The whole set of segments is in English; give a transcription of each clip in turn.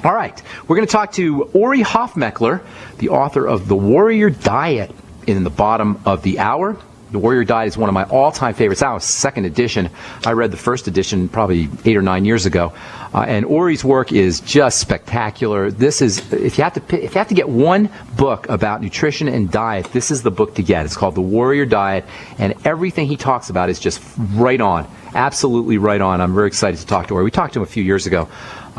All right, we're going to talk to Ori Hofmekler, the author of The Warrior Diet, in the bottom of the hour. The Warrior Diet is one of my all-time favorites. Now, it's second edition. I read the first edition probably 8 or 9 years ago. And Ori's work is just spectacular. This is, if you have to get one book about nutrition and diet, this is the book to get. It's called The Warrior Diet, and everything he talks about is just right on. Absolutely right on. I'm very excited to talk to Ori. We talked to him a few years ago.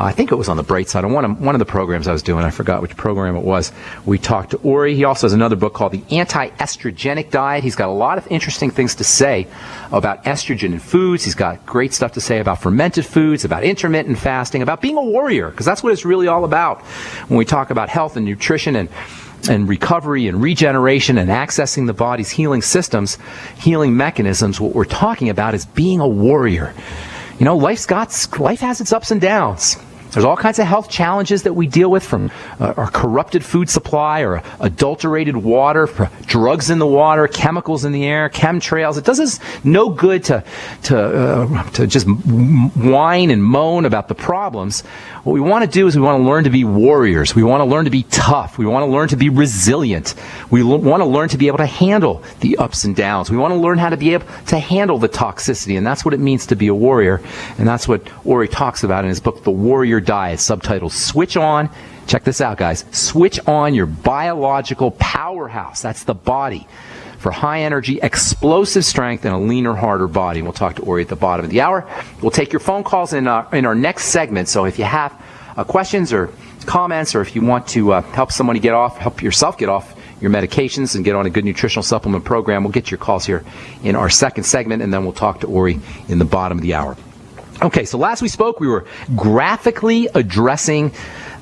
I think it was on the Bright Side. On one of the programs I was doing, I forgot which program it was. We talked to Ori. He also has another book called The Anti-Estrogenic Diet. He's got a lot of interesting things to say about estrogen in foods. He's got great stuff to say about fermented foods, about intermittent fasting, about being a warrior, because that's what it's really all about when we talk about health and nutrition and recovery and regeneration and accessing the body's healing systems, healing mechanisms. What we're talking about is being a warrior. You know, life has its ups and downs. There's all kinds of health challenges that we deal with, from our corrupted food supply or adulterated water, drugs in the water, chemicals in the air, chemtrails. It does us no good to just whine and moan about the problems. What we want to do is we want to learn to be warriors. We want to learn to be tough. We want to learn to be resilient. We want to learn to be able to handle the ups and downs. We want to learn how to be able to handle the toxicity, and that's what it means to be a warrior. And that's what Ori talks about in his book, The Warrior Diet, subtitled Switch On. Check this out, guys. Switch on your biological powerhouse. That's the body, for high energy, explosive strength, and a leaner, harder body. And we'll talk to Ori at the bottom of the hour. We'll take your phone calls in our next segment. So if you have questions or comments, or if you want to help yourself get off your medications and get on a good nutritional supplement program, we'll get your calls here in our second segment, and then we'll talk to Ori in the bottom of the hour. Okay, so last we spoke, we were graphically addressing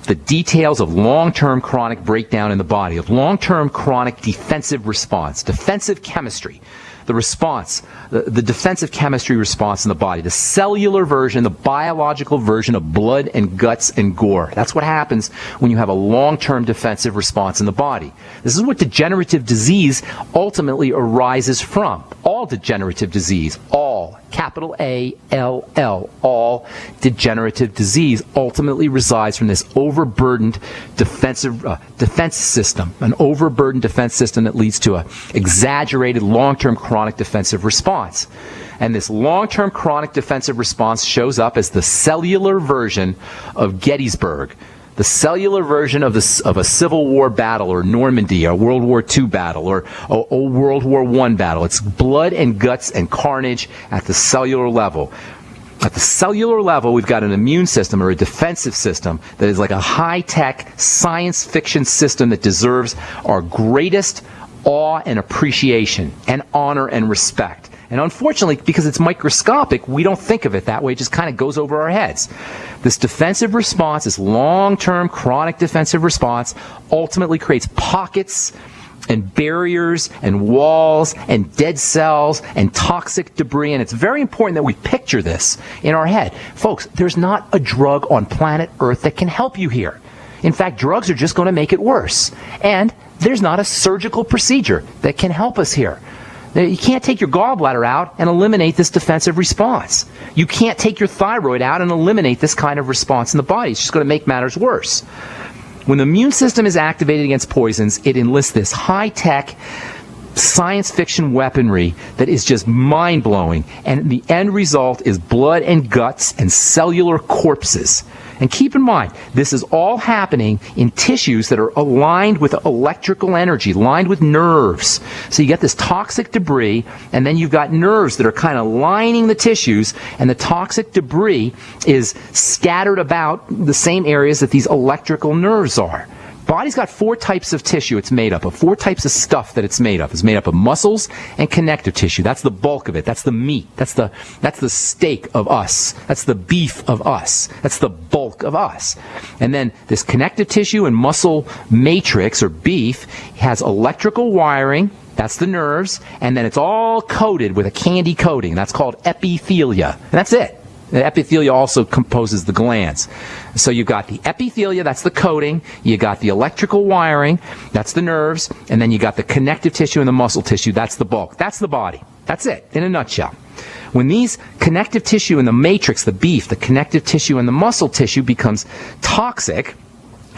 the details of long-term chronic breakdown in the body, of long-term chronic defensive response, defensive chemistry, the response, the defensive chemistry response in the body, the cellular version, the biological version of blood and guts and gore. That's what happens when you have a long-term defensive response in the body. This is what degenerative disease ultimately arises from. All degenerative disease, all, capital A-L-L, all degenerative disease ultimately resides from this overburdened defense system, an overburdened defense system that leads to an exaggerated long-term chronic defensive response. And this long-term chronic defensive response shows up as the cellular version of Gettysburg, the cellular version of a Civil War battle, or Normandy, or World War II battle, or a World War I battle. It's blood and guts and carnage at the cellular level. At the cellular level, we've got an immune system, or a defensive system, that is like a high-tech science fiction system that deserves our greatest awe and appreciation and honor and respect. And unfortunately, because it's microscopic, we don't think of it that way. It just kind of goes over our heads. This defensive response, this long-term chronic defensive response, ultimately creates pockets and barriers and walls and dead cells and toxic debris. And it's very important that we picture this in our head. Folks, there's not a drug on planet Earth that can help you here. In fact, drugs are just going to make it worse. And there's not a surgical procedure that can help us here. You can't take your gallbladder out and eliminate this defensive response. You can't take your thyroid out and eliminate this kind of response in the body. It's just going to make matters worse. When the immune system is activated against poisons, it enlists this high-tech science fiction weaponry that is just mind-blowing. And the end result is blood and guts and cellular corpses. And keep in mind, this is all happening in tissues that are aligned with electrical energy, aligned with nerves. So you get this toxic debris, and then you've got nerves that are kind of lining the tissues, and the toxic debris is scattered about the same areas that these electrical nerves are. Body's got 4 types of tissue it's made up of, 4 types of stuff that it's made up. It's made up of muscles and connective tissue. That's the bulk of it. That's the meat. That's the steak of us. That's the beef of us. That's the bulk of us. And then this connective tissue and muscle matrix, or beef, has electrical wiring. That's the nerves. And then it's all coated with a candy coating. That's called epithelia. And that's it. The epithelia also composes the glands. So you've got the epithelia, that's the coating. You got the electrical wiring, that's the nerves. And then you got the connective tissue and the muscle tissue, that's the bulk. That's the body. That's it, in a nutshell. When these connective tissue in the matrix, the beef, the connective tissue in the muscle tissue becomes toxic,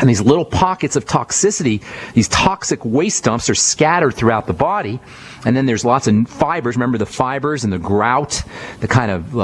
and these little pockets of toxicity, these toxic waste dumps are scattered throughout the body. And then there's lots of fibers. Remember the fibers and the grout, the kind of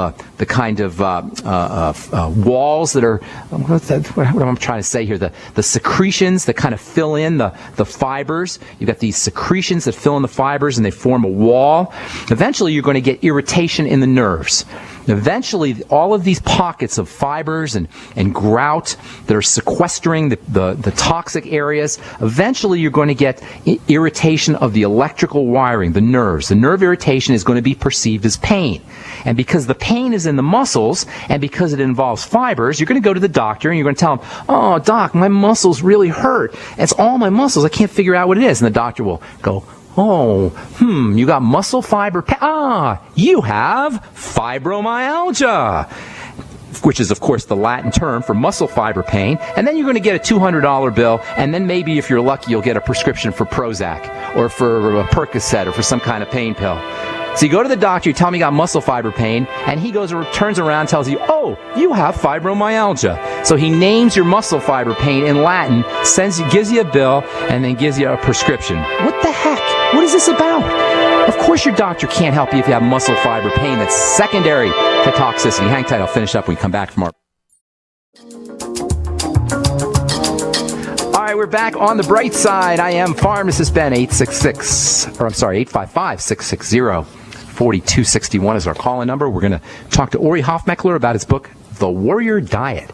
walls that are, what am I trying to say here? The secretions that kind of fill in the fibers. You've got these secretions that fill in the fibers and they form a wall. Eventually you're going to get irritation in the nerves. Eventually, all of these pockets of fibers and grout that are sequestering the toxic areas, eventually you're going to get irritation of the electrical wiring, the nerves. The nerve irritation is going to be perceived as pain. And because the pain is in the muscles, and because it involves fibers, you're going to go to the doctor and you're going to tell him, "Oh, doc, my muscles really hurt. It's all my muscles. I can't figure out what it is." And the doctor will go, "Oh, you got muscle fiber you have fibromyalgia," which is, of course, the Latin term for muscle fiber pain. And then you're going to get a $200 bill, and then maybe, if you're lucky, you'll get a prescription for Prozac or for a Percocet or for some kind of pain pill. So you go to the doctor, you tell him you got muscle fiber pain, and he turns around and tells you, "Oh, you have fibromyalgia." So he names your muscle fiber pain in Latin, gives you a bill, and then gives you a prescription. What the heck? What is this about? Of course your doctor can't help you if you have muscle fiber pain that's secondary to toxicity. Hang tight, I'll finish up when we come back from our... All right, we're back on the bright side. I am Pharmacist Ben, 855-660-4261 is our call-in number. We're going to talk to Ori Hofmekler about his book, The Warrior Diet,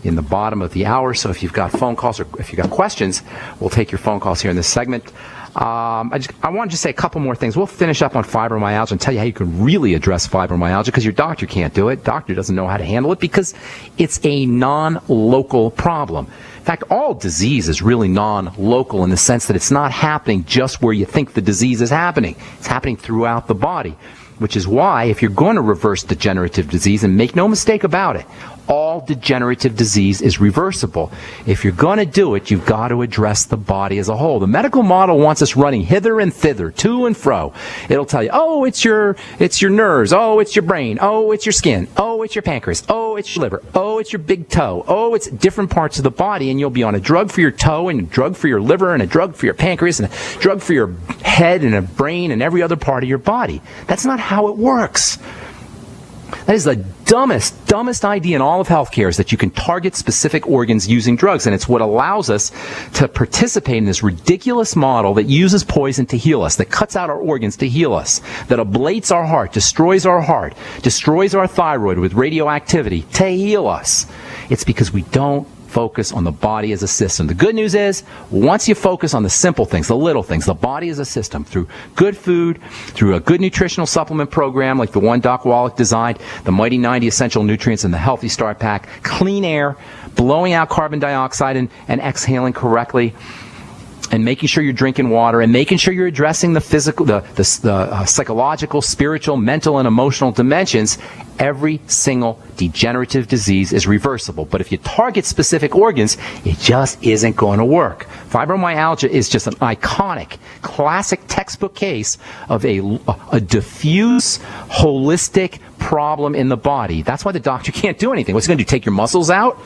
in the bottom of the hour. So if you've got phone calls or if you've got questions, we'll take your phone calls here in this segment. I want to just say a couple more things. We'll finish up on fibromyalgia and tell you how you can really address fibromyalgia, because your doctor can't do it. Doctor doesn't know how to handle it because it's a non-local problem. In fact, all disease is really non-local in the sense that it's not happening just where you think the disease is happening. It's happening throughout the body, which is why if you're going to reverse degenerative disease, and make no mistake about it, all degenerative disease is reversible. If you're going to do it, you've got to address the body as a whole. The medical model wants us running hither and thither, to and fro. It'll tell you, "Oh, it's your nerves. Oh, it's your brain. Oh, it's your skin. Oh, it's your pancreas. Oh, it's your liver. Oh, it's your big toe. Oh, it's different parts of the body," and you'll be on a drug for your toe, and a drug for your liver, and a drug for your pancreas, and a drug for your head, and a brain, and every other part of your body. That's not how it works. That is the dumbest idea in all of healthcare, is that you can target specific organs using drugs. And it's what allows us to participate in this ridiculous model that uses poison to heal us, that cuts out our organs to heal us, that ablates our heart, destroys our thyroid with radioactivity to heal us. It's because we don't focus on the body as a system. The good news is, once you focus on the simple things, the little things, the body as a system, through good food, through a good nutritional supplement program like the one Doc Wallach designed, the Mighty 90 Essential Nutrients and the Healthy Start Pack, clean air, blowing out carbon dioxide and exhaling correctly, and making sure you're drinking water, and making sure you're addressing the physical, the psychological, spiritual, mental, and emotional dimensions, every single degenerative disease is reversible. But if you target specific organs, it just isn't going to work. Fibromyalgia is just an iconic, classic textbook case of a diffuse, holistic problem in the body. That's why the doctor can't do anything. What's he going to do, take your muscles out?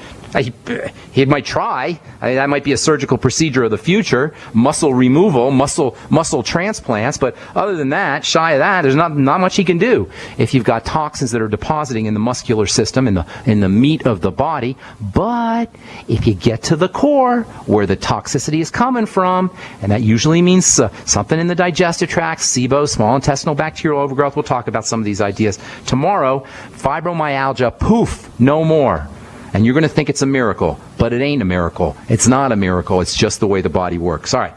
He might try. That might be a surgical procedure of the future, muscle removal, muscle transplants. But other than that, shy of that, there's not much he can do. If you've got toxins that are depositing in the muscular system, in the meat of the body. But if you get to the core, where the toxicity is coming from, and that usually means something in the digestive tract, SIBO, small intestinal bacterial overgrowth. We'll talk about some of these ideas tomorrow. Fibromyalgia, poof, no more. And you're going to think it's a miracle, but it ain't a miracle. It's not a miracle. It's just the way the body works. All right.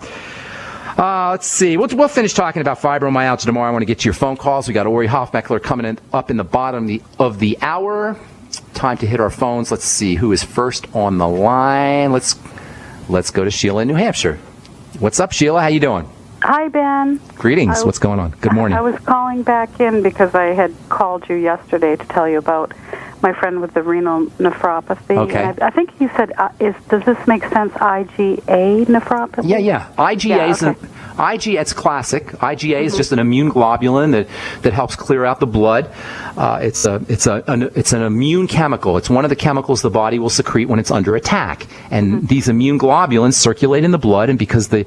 Let's see. We'll finish talking about fibromyalgia tomorrow. I want to get to your phone calls. We got Ori Hofmekler coming up in the bottom of the hour. Time to hit our phones. Let's see who is first on the line. Let's go to Sheila in New Hampshire. What's up, Sheila? How you doing? Hi, Ben. Greetings. What's going on? Good morning. I was calling back in because I had called you yesterday to tell you about my friend with the renal nephropathy. Okay. And I think he said, does this make sense, IgA nephropathy? Yeah. IgA, it's classic. IgA is just an immune globulin that helps clear out the blood. It's an immune chemical. It's one of the chemicals the body will secrete when it's under attack. And these immune globulins circulate in the blood, and because the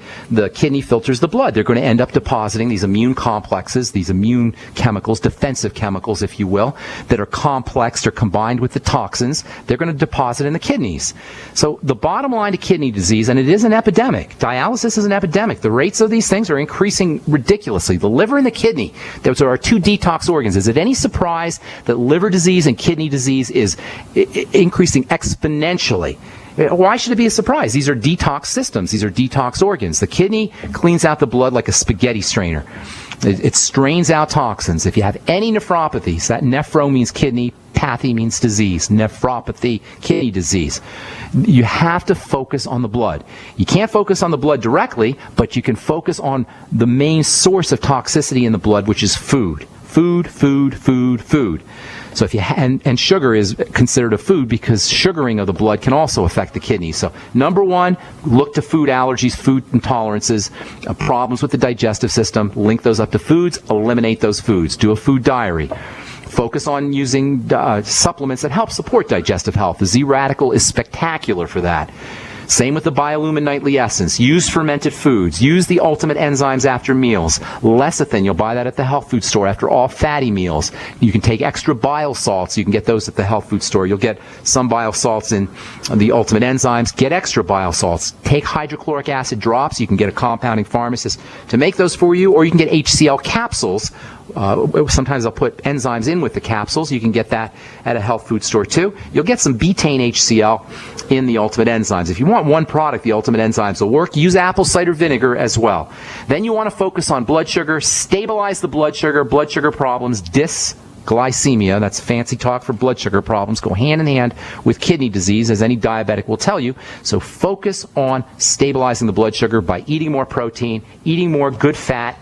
kidney filters the blood, they're going to end up depositing these immune complexes, these immune chemicals, defensive chemicals, if you will, that are complexed or combined with the toxins. They're going to deposit in the kidneys. So the bottom line to kidney disease, and it is an epidemic. Dialysis is an epidemic. The rates of these things are increasing ridiculously. The liver and the kidney, those are our two detox organs. Is it any surprise that liver disease and kidney disease is increasing exponentially? Why should it be a surprise? These are detox systems. These are detox organs. The kidney cleans out the blood like a spaghetti strainer. It strains out toxins. If you have any nephropathies, that nephro means kidney, pathy means disease, nephropathy, kidney disease. You have to focus on the blood. You can't focus on the blood directly, but you can focus on the main source of toxicity in the blood, which is food. Food. So if you and sugar is considered a food because sugaring of the blood can also affect the kidneys. So number one, look to food allergies, food intolerances, problems with the digestive system. Link those up to foods. Eliminate those foods. Do a food diary. Focus on using supplements that help support digestive health. The Z-Radical is spectacular for that. Same with the Biolumin Nightly Essence. Use fermented foods. Use the Ultimate Enzymes after meals. Lecithin, you'll buy that at the health food store after all fatty meals. You can take extra bile salts. You can get those at the health food store. You'll get some bile salts in the Ultimate Enzymes. Get extra bile salts. Take hydrochloric acid drops. You can get a compounding pharmacist to make those for you, or you can get HCl capsules. Sometimes I'll put enzymes in with the capsules. You can get that at a health food store too. You'll get some betaine HCl in the Ultimate Enzymes. If you want one product, the Ultimate Enzymes will work. Use apple cider vinegar as well. Then you want to focus on blood sugar. Stabilize the blood sugar problems. Dysglycemia, that's fancy talk for blood sugar problems, go hand in hand with kidney disease, as any diabetic will tell you. So focus on stabilizing the blood sugar by eating more protein, eating more good fat,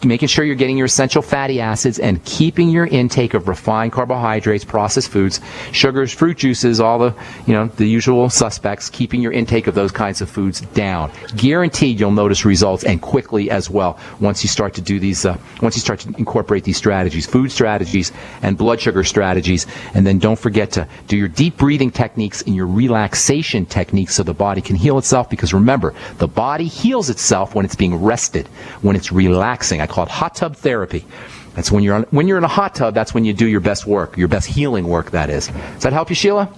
making sure you're getting your essential fatty acids, and keeping your intake of refined carbohydrates, processed foods, sugars, fruit juices, all the usual suspects, keeping your intake of those kinds of foods down. Guaranteed you'll notice results, and quickly as well, once you start to do these, once you start to incorporate these strategies, food strategies and blood sugar strategies. And then don't forget to do your deep breathing techniques and your relaxation techniques so the body can heal itself, because remember, the body heals itself when it's being rested, when it's relaxing. I call it hot tub therapy. That's when you're in a hot tub, that's when you do your best work, your best healing work, that is. Does that help you, Sheila?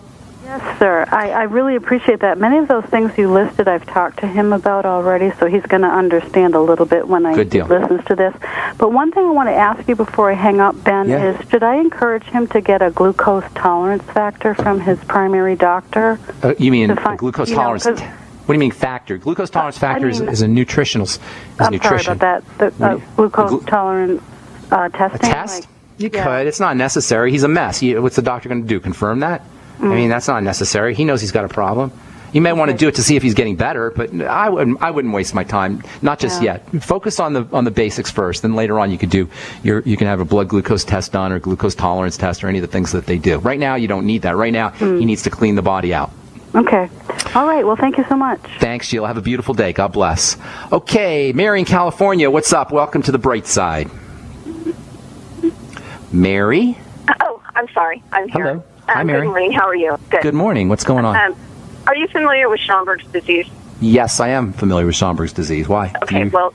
Yes, sir. I really appreciate that. Many of those things you listed, I've talked to him about already, so he's going to understand a little bit when he listens to this. But one thing I want to ask you before I hang up, Ben, is should I encourage him to get a glucose tolerance factor from his primary doctor? You mean a glucose tolerance? What do you mean factor? Glucose tolerance factor is a nutritional. Sorry about that. The glucose tolerance testing. A test? You could. It's not necessary. He's a mess. What's the doctor going to do? Confirm that? I mean, that's not necessary. He knows he's got a problem. You may want to do it to see if he's getting better, but I wouldn't waste my time. Not just yet. Focus on the basics first, then later on you could you can have a blood glucose test done, or glucose tolerance test, or any of the things that they do. Right now you don't need that. Right now he needs to clean the body out. Okay. All right. Well, thank you so much. Thanks, Sheila. Have a beautiful day. God bless. Okay, Mary in California, what's up? Welcome to the bright side. Mary? Oh, I'm sorry. I'm here. Hello. Hi, Mary. Good morning. How are you? Good morning. What's going on? Are you familiar with Schamberg's disease? Yes, I am familiar with Schamberg's disease. Why? Okay, well,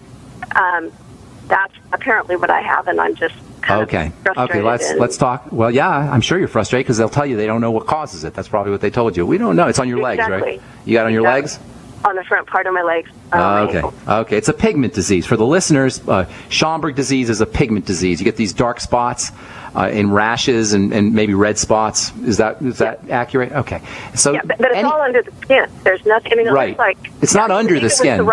that's apparently what I have, and I'm just kind of frustrated. Okay, let's talk. Well, yeah, I'm sure you're frustrated because they'll tell you they don't know what causes it. That's probably what they told you. We don't know. It's on your legs, right? You got it on your legs? On the front part of my legs. Okay. It's a pigment disease. For the listeners, Schamberg disease is a pigment disease. You get these dark spots in rashes and maybe red spots. Is that accurate? Okay. So but it's all under the skin. There's nothing. I mean, it looks like it's not under the skin.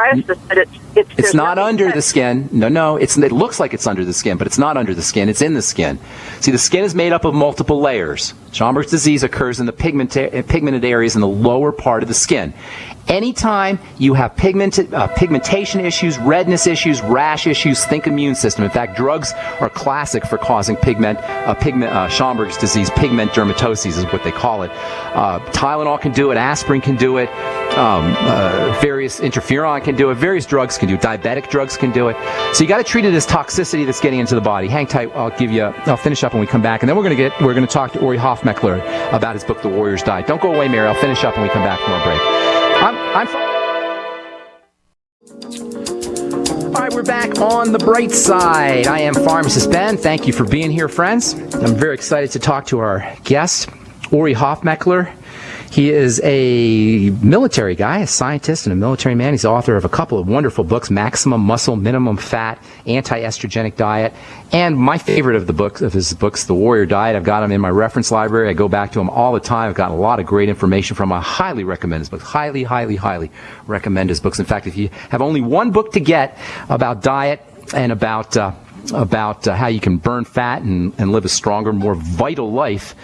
It's not under the skin. No. It looks like it's under the skin, but it's not under the skin. It's in the skin. See, the skin is made up of multiple layers. Schamberg's disease occurs in the pigmented areas in the lower part of the skin. Anytime you have pigmentation issues, redness issues, rash issues, think immune system. In fact, drugs are classic for causing Schamberg's disease. Pigment dermatoses is what they call it. Tylenol can do it. Aspirin can do it. Various interferon can do it. Various drugs can do it. Diabetic drugs can do it. So you got to treat it as toxicity that's getting into the body. Hang tight. I'll finish up when we come back, and then we're going to talk to Ori Hofmekler about his book, The Warrior's Diet. Don't go away, Mary. I'll finish up when we come back from our break. All right, we're back on the bright side. I am Pharmacist Ben. Thank you for being here, friends. I'm very excited to talk to our guest, Ori Hofmekler. He is a military guy, a scientist and a military man. He's the author of a couple of wonderful books, Maximum Muscle, Minimum Fat, Anti-Estrogenic Diet, and my favorite of his books, The Warrior Diet. I've got him in my reference library. I go back to him all the time. I've gotten a lot of great information from him. I highly recommend his books. Highly, highly, highly recommend his books. In fact, if you have only one book to get about diet and about how you can burn fat and live a stronger, more vital life,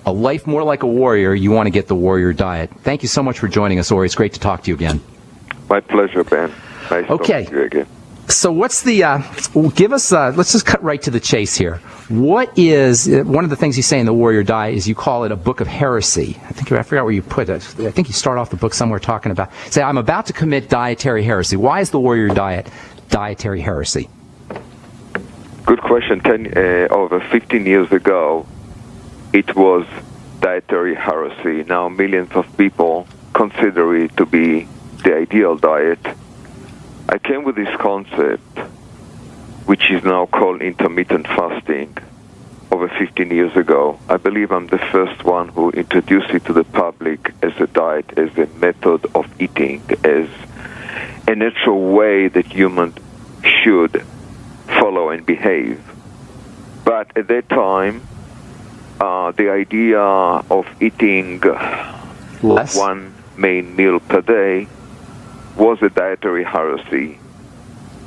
a life more like a warrior, you want to get The Warrior Diet. Thank you so much for joining us, Ori. It's great to talk to you again. My pleasure, Ben. Nice talking to you again. So what's the, let's just cut right to the chase here. What is, one of the things you say in The Warrior Diet is you call it a book of heresy. I forgot where you put it. I think you start off the book somewhere talking about, say, I'm about to commit dietary heresy. Why is The Warrior Diet dietary heresy? Good question. Over 15 years ago, it was dietary heresy. Now millions of people consider it to be the ideal diet. I came with this concept, which is now called intermittent fasting, over 15 years ago. I believe I'm the first one who introduced it to the public as a diet, as a method of eating, as a natural way that humans should follow and behave. But at that time, the idea of eating one main meal per day was a dietary heresy.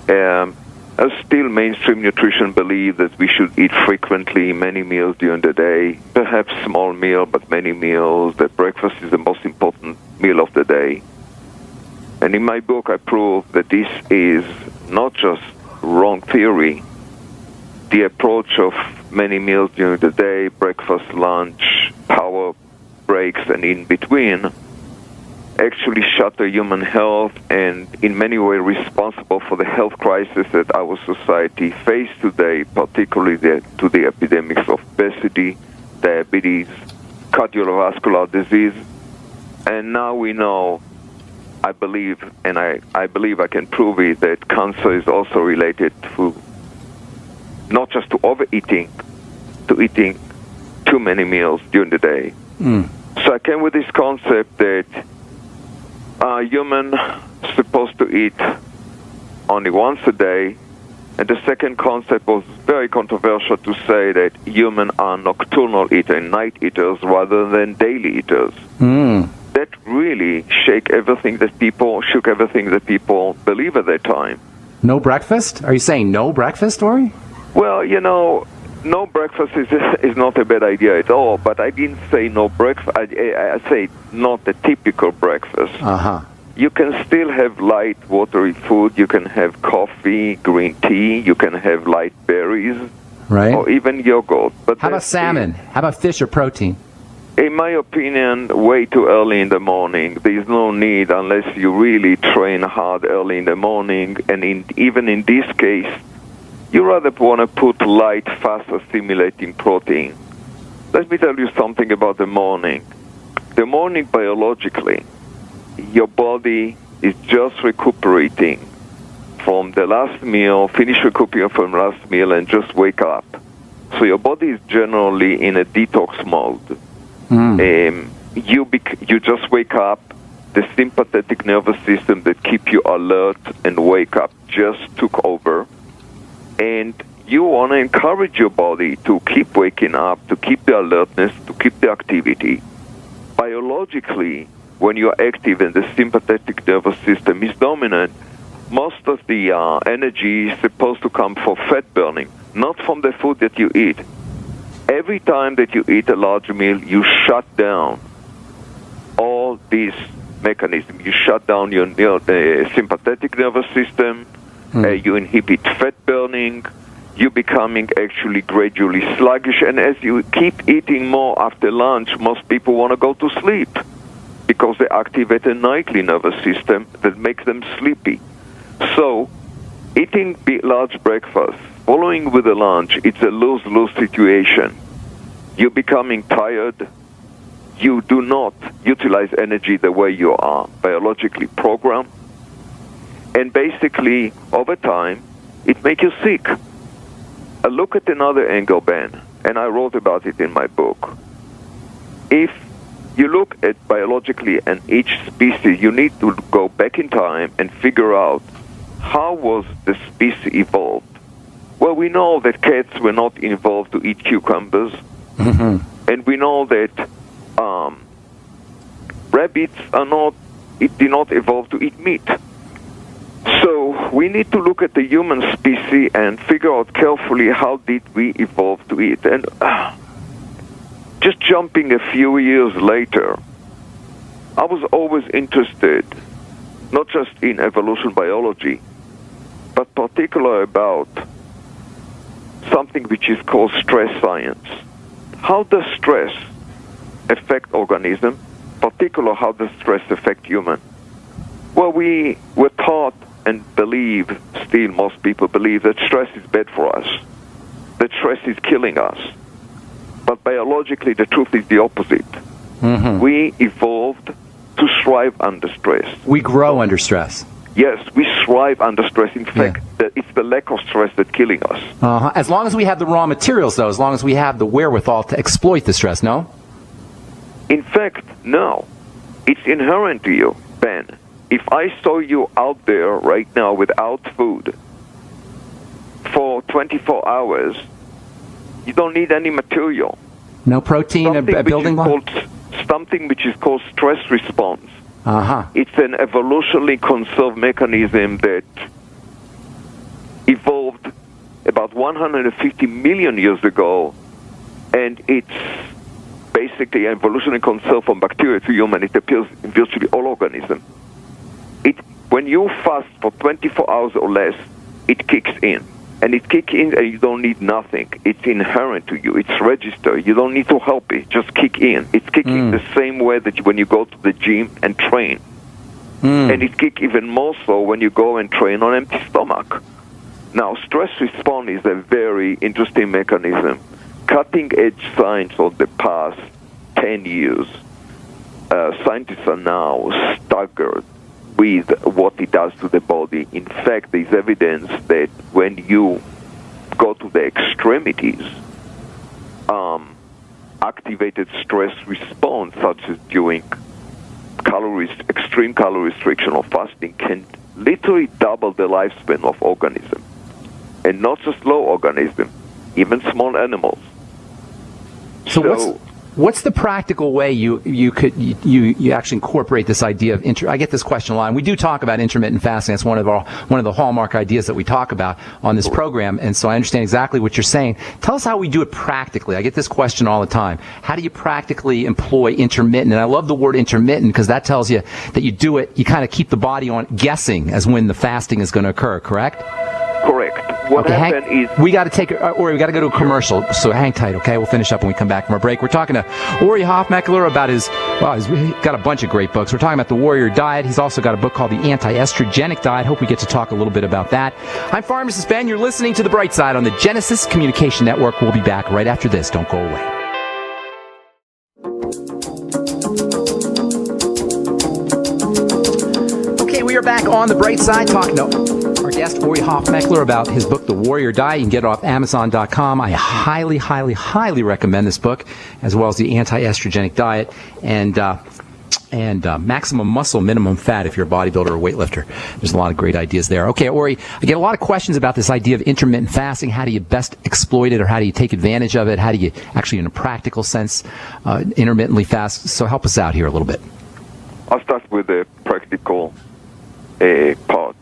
Still, mainstream nutrition believes that we should eat frequently, many meals during the day, perhaps small meal, but many meals, that breakfast is the most important meal of the day. And in my book, I prove that this is not just wrong theory. The approach of many meals during the day, breakfast, lunch, power breaks, and in between, actually shatter human health and in many ways responsible for the health crisis that our society faces today, particularly to the epidemics of obesity, diabetes, cardiovascular disease. And now we know, I believe I can prove it, that cancer is also related to not just to overeating, to eating too many meals during the day. So I came with this concept that human supposed to eat only once a day, and the second concept was very controversial to say that humans are nocturnal eaters, night eaters, rather than daily eaters. That really shook everything that people believe at that time. No breakfast? Are you saying no breakfast, Ori? Well, no breakfast is not a bad idea at all, but I didn't say no breakfast. I say not the typical breakfast. You can still have light, watery food. You can have coffee, green tea. You can have light berries, right? Or even yogurt. But how about salmon? How about fish or protein? In my opinion, way too early in the morning. There's no need unless you really train hard early in the morning. And even in this case, you rather want to put light, faster stimulating protein. Let me tell you something about the morning. The morning, biologically, your body is just recuperating from the last meal, finish recuperating from last meal, and just wake up. So your body is generally in a detox mode. You just wake up. The sympathetic nervous system that keep you alert and wake up just took over. And you want to encourage your body to keep waking up, to keep the alertness, to keep the activity. Biologically, when you're active and the sympathetic nervous system is dominant, most of the energy is supposed to come from fat burning, not from the food that you eat. Every time that you eat a large meal, you shut down all these mechanism. You shut down your sympathetic nervous system, you inhibit fat burning, you're becoming actually gradually sluggish, and as you keep eating more after lunch, most people want to go to sleep because they activate a nightly nervous system that makes them sleepy. So, eating large breakfast, following with a lunch, it's a lose-lose situation. You're becoming tired. You do not utilize energy the way you are biologically programmed. And basically, over time, it makes you sick. Look at another angle, Ben, and I wrote about it in my book. If you look at biologically and each species, you need to go back in time and figure out how was the species evolved. Well, we know that cats were not evolved to eat cucumbers, and we know that rabbits did not evolve to eat meat. So we need to look at the human species and figure out carefully how did we evolve to eat. And just jumping a few years later, I was always interested, not just in evolution biology, but particularly about something which is called stress science. How does stress affect organism? Particularly, how does stress affect human? Well, we were taught and believe, still most people believe, that stress is bad for us, that stress is killing us. But biologically, the truth is the opposite. We evolved to thrive under stress. We grow under stress. Yes, we thrive under stress. In fact, it's the lack of stress that's killing us. As long as we have the raw materials, though, as long as we have the wherewithal to exploit the stress, no? In fact, no. It's inherent to you, Ben. If I saw you out there right now without food for 24 hours, you don't need any material. No protein, a building block? Something which is called stress response. It's an evolutionarily conserved mechanism that evolved about 150 million years ago, and it's basically evolutionarily conserved from bacteria to human. It appears in virtually all organisms. When you fast for 24 hours or less, it kicks in. And it kicks in and you don't need nothing. It's inherent to you. It's registered. You don't need to help it. Just kick in. It's kicking the same way that when you go to the gym and train. And it kicks even more so when you go and train on empty stomach. Now, stress response is a very interesting mechanism. Cutting-edge science of the past 10 years, scientists are now staggered with what it does to the body. In fact, there's evidence that when you go to the extremities, activated stress response, such as during extreme calorie restriction or fasting, can literally double the lifespan of organism. And not just low organism, even small animals. So what's the practical way you actually incorporate this idea of I get this question a lot, and we do talk about intermittent fasting. That's one of the hallmark ideas that we talk about on this program, and so I understand exactly what you're saying. Tell us how we do it practically. I get this question all the time. How do you practically employ intermittent? And I love the word intermittent because that tells you that you do it, you kind of keep the body on guessing as when the fasting is going to occur, correct? Correct. What happened is... We got to we got to go to a commercial, so hang tight, okay? We'll finish up when we come back from our break. We're talking to Ori Hofmekler about he's got a bunch of great books. We're talking about the Warrior Diet. He's also got a book called The Anti-Estrogenic Diet. Hope we get to talk a little bit about that. I'm Pharmacist Ben. You're listening to The Bright Side on the Genesis Communication Network. We'll be back right after this. Don't go away. Okay, we are back on The Bright Side talking to our guest, Ori Hofmekler, about his book, The Warrior Diet. You can get it off Amazon.com. I highly, highly, highly recommend this book, as well as The Anti-Estrogenic Diet and Maximum Muscle, Minimum Fat if you're a bodybuilder or weightlifter. There's a lot of great ideas there. Okay, Ori, I get a lot of questions about this idea of intermittent fasting. How do you best exploit it, or how do you take advantage of it? How do you actually, in a practical sense, intermittently fast? So help us out here a little bit. I'll start with the practical part.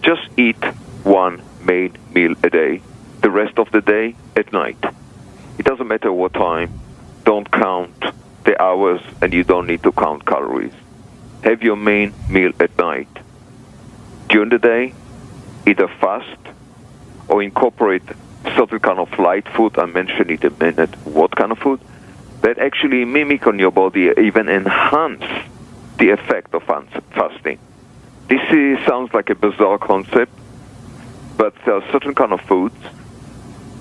Just eat one main meal a day. The rest of the day at night. It doesn't matter what time. Don't count the hours, and you don't need to count calories. have your main meal at night. During the day, either fast or incorporate certain kind of light food. I mentioned it a minute. What kind of food? That actually mimic on your body, even enhance the effect of fasting. Sounds like a bizarre concept, but there are certain kind of foods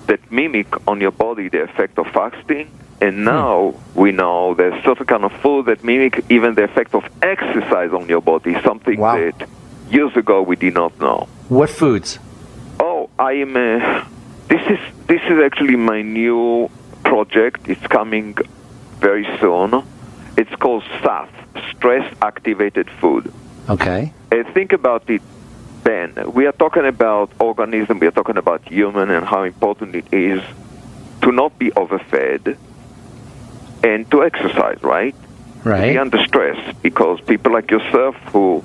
that mimic on your body the effect of fasting, and now we know there's certain kind of food that mimic even the effect of exercise on your body, something that years ago we did not know. What foods? Oh, I am. This is actually my new project. It's coming very soon. It's called SAF, stress-activated food. Okay. Think about it, Ben. We are talking about organism, we are talking about human, and how important it is to not be overfed and to exercise, right? Right. To be under stress, because people like yourself who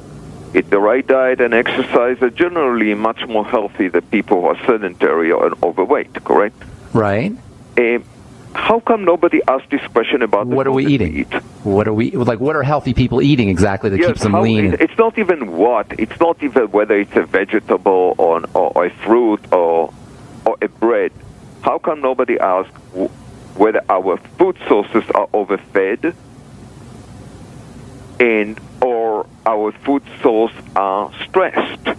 eat the right diet and exercise are generally much more healthy than people who are sedentary or overweight, correct? Right. How come nobody asked this question about what are we eating? What are healthy people eating exactly that keeps them lean? It's not even what. It's not even whether it's a vegetable or a fruit or a bread. How come nobody asked whether our food sources are overfed or our food source are stressed?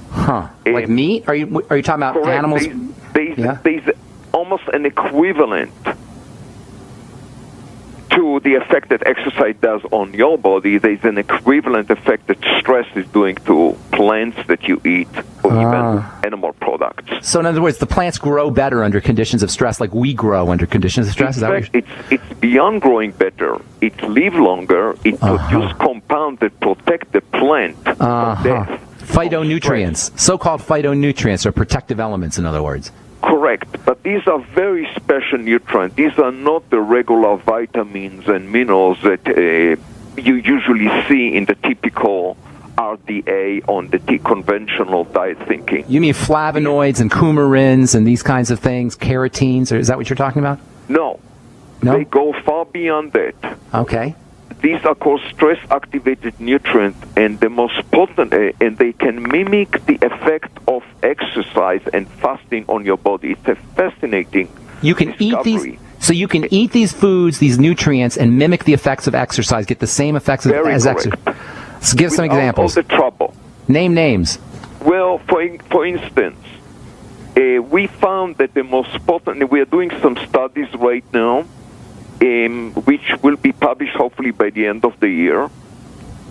Huh. Like meat? Are you talking about correct. animals? There's almost an equivalent to the effect that exercise does on your body. There's an equivalent effect that stress is doing to plants that you eat or even animal products. So in other words, the plants grow better under conditions of stress like we grow under conditions of stress? In fact, it's beyond growing better. It lives longer. It produces compounds that protect the plant from death. Phytonutrients. So-called phytonutrients are protective elements, in other words. Correct, but these are very special nutrients. These are not the regular vitamins and minerals that you usually see in the typical RDA on the conventional diet thinking. You mean flavonoids and coumarins and these kinds of things, carotenes, or is that what you're talking about? No. They go far beyond that. Okay. These are called stress-activated nutrients, and the most potent, and they can mimic the effect of exercise and fasting on your body. It's a fascinating discovery. So you can eat these foods, these nutrients, and mimic the effects of exercise, get the same effects as exercise. So give some examples. All the trouble. Name names. Well, for instance, we found that the most potent, we are doing some studies right now, which will be published hopefully by the end of the year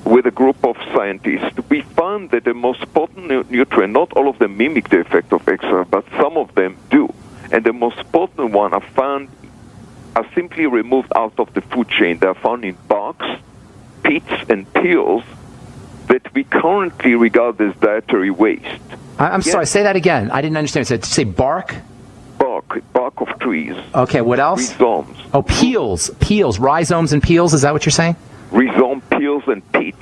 with a group of scientists. We found that the most potent nutrient, not all of them mimic the effect of exercise, but some of them do. And the most potent one are simply removed out of the food chain. They are found in barks, pits, and peels that we currently regard as dietary waste. I'm sorry, say that again. I didn't understand. Did you say bark? Bark of trees. Okay, what else? Rhizomes. Oh, peels, rhizomes and peels, is that what you're saying? Rhizome, peels, and pits.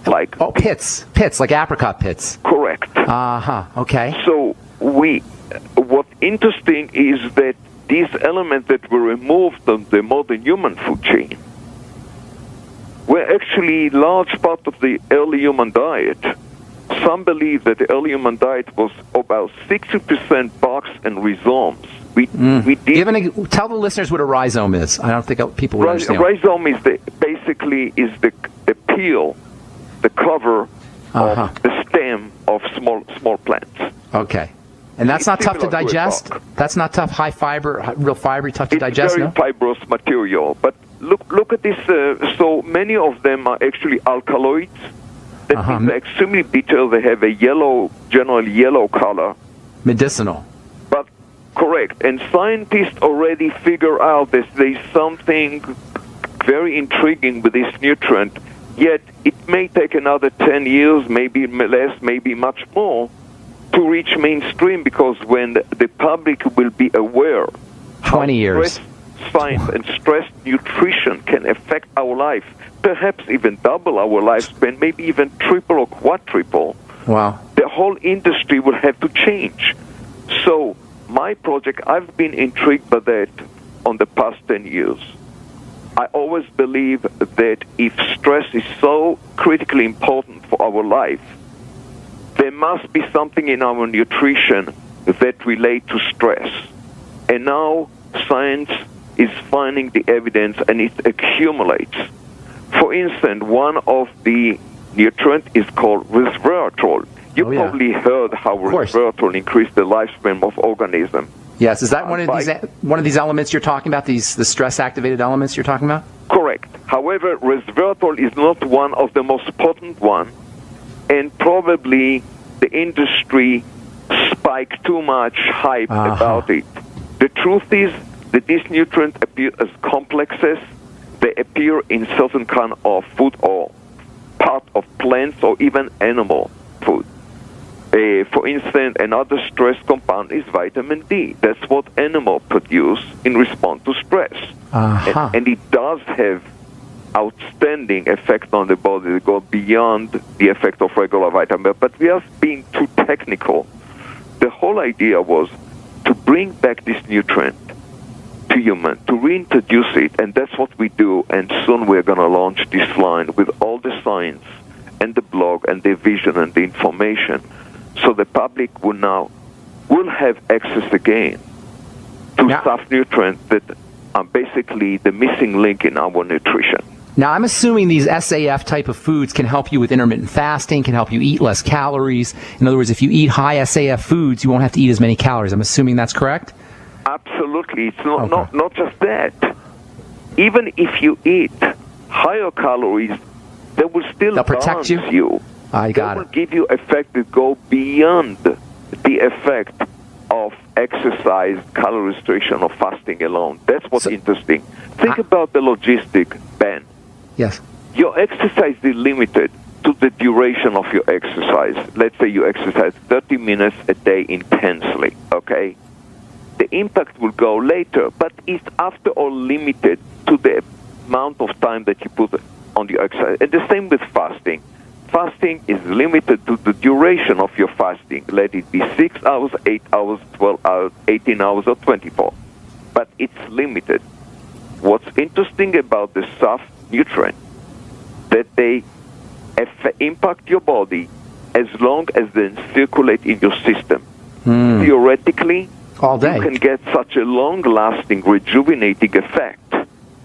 Pits, like apricot pits. Correct. Okay. So what's interesting is that these elements that were removed from the modern human food chain were actually large part of the early human diet. Some believe that the early human diet was about 60% barks and rhizomes. Tell the listeners what a rhizome is. I don't think people would understand. A rhizome is the peel, the cover of the stem of small plants. Okay. And that's not tough to digest? That's not tough, high fiber, real fibery, tough to digest? It's very fibrous material. But look at this. So many of them are actually alkaloids. That means they're extremely bitter. They have a generally yellow color. Medicinal. But correct. And scientists already figure out that there's something very intriguing with this nutrient. Yet it may take another 10 years, maybe less, maybe much more, to reach mainstream, because when the public will be aware 20 years. Stress science and stress nutrition can affect our life, perhaps even double our lifespan, maybe even triple or quadruple. Wow. The whole industry will have to change. So my project, I've been intrigued by that on the past 10 years. I always believe that if stress is so critically important for our life, there must be something in our nutrition that relate to stress. And now science is finding the evidence, and it accumulates. For instance, one of the nutrients is called resveratrol. You probably heard how resveratrol increases the lifespan of organism. Yes, is that one of these elements you're talking about? The stress-activated elements you're talking about? Correct. However, resveratrol is not one of the most potent ones, and probably the industry spiked too much hype about it. The truth is that these nutrients appear as complexes. They appear in certain kind of food or part of plants or even animal food. For instance, another stress compound is vitamin D. That's what animals produce in response to stress. And it does have outstanding effect on the body that go beyond the effect of regular vitamin. But we are being too technical. The whole idea was to bring back this nutrient to human, to reintroduce it, and that's what we do. And soon we're going to launch this line with all the science and the blog and the vision and the information, so the public will have access again to soft nutrients that are basically the missing link in our nutrition. Now, I'm assuming these SAF type of foods can help you with intermittent fasting, can help you eat less calories. In other words, if you eat high SAF foods, you won't have to eat as many calories. I'm assuming that's correct? Absolutely. It's not just that. Even if you eat higher calories, they will still protect you. I got they will give you effect that go beyond the effect of exercise, calorie restriction, or fasting alone. That's what's interesting. Think about the logistic, Ben. Yes. Your exercise is limited to the duration of your exercise. Let's say you exercise 30 minutes a day intensely, okay? The impact will go later, but it's after all limited to the amount of time that you put on your exercise. And the same with fasting. Fasting is limited to the duration of your fasting. Let it be 6 hours, 8 hours, 12 hours, 18 hours, or 24. But it's limited. What's interesting about the soft nutrient, that they impact your body as long as they circulate in your system. Theoretically, all day, you can get such a long-lasting, rejuvenating effect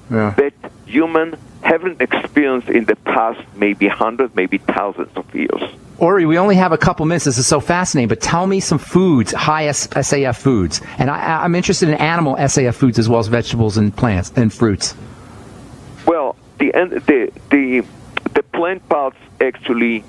that humans haven't experienced in the past maybe 100, maybe thousands of years. Ori, we only have a couple minutes. This is so fascinating, but tell me some foods, high SAF foods. And I'm interested in animal SAF foods as well as vegetables and plants and fruits. Well, the plant parts actually,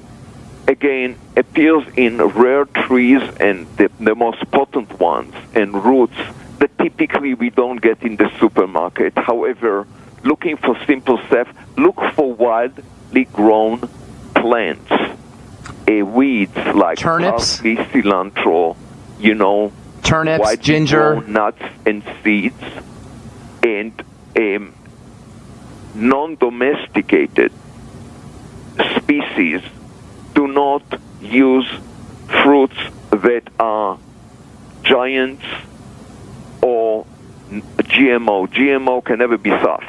again, appears in rare trees and the most potent ones and roots that typically we don't get in the supermarket. However, looking for simple stuff, look for wildly grown plants, weeds like turnips, parsley, cilantro, turnips, widely ginger, grown nuts and seeds, and non-domesticated species. Do not use fruits that are giants or GMO. GMO can never be soft.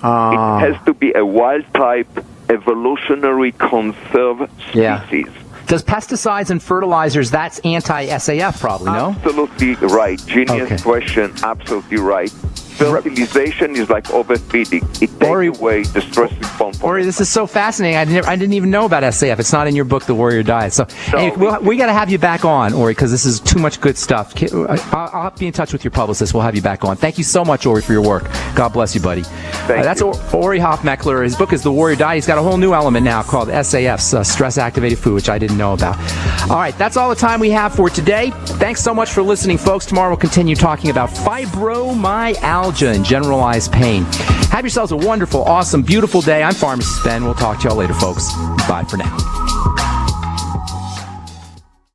It has to be a wild-type, evolutionary conserved species. Does pesticides and fertilizers, that's anti-SAF probably, no? Absolutely right. Genius question. Absolutely right. Fertilization is like overfeeding. It takes away the stress response. Ori, this is so fascinating. I didn't even know about SAF. It's not in your book, The Warrior Diet. So we got to have you back on, Ori, because this is too much good stuff. I'll be in touch with your publicist. We'll have you back on. Thank you so much, Ori, for your work. God bless you, buddy. That's Ori Hofmekler. His book is The Warrior Diet. He's got a whole new element now called SAF, stress-activated food, which I didn't know about. All right, that's all the time we have for today. Thanks so much for listening, folks. Tomorrow we'll continue talking about fibromyalgia and generalized pain. Have yourselves a wonderful, awesome, beautiful day. I'm Pharmacist Ben. We'll talk to y'all later, folks. Bye for now.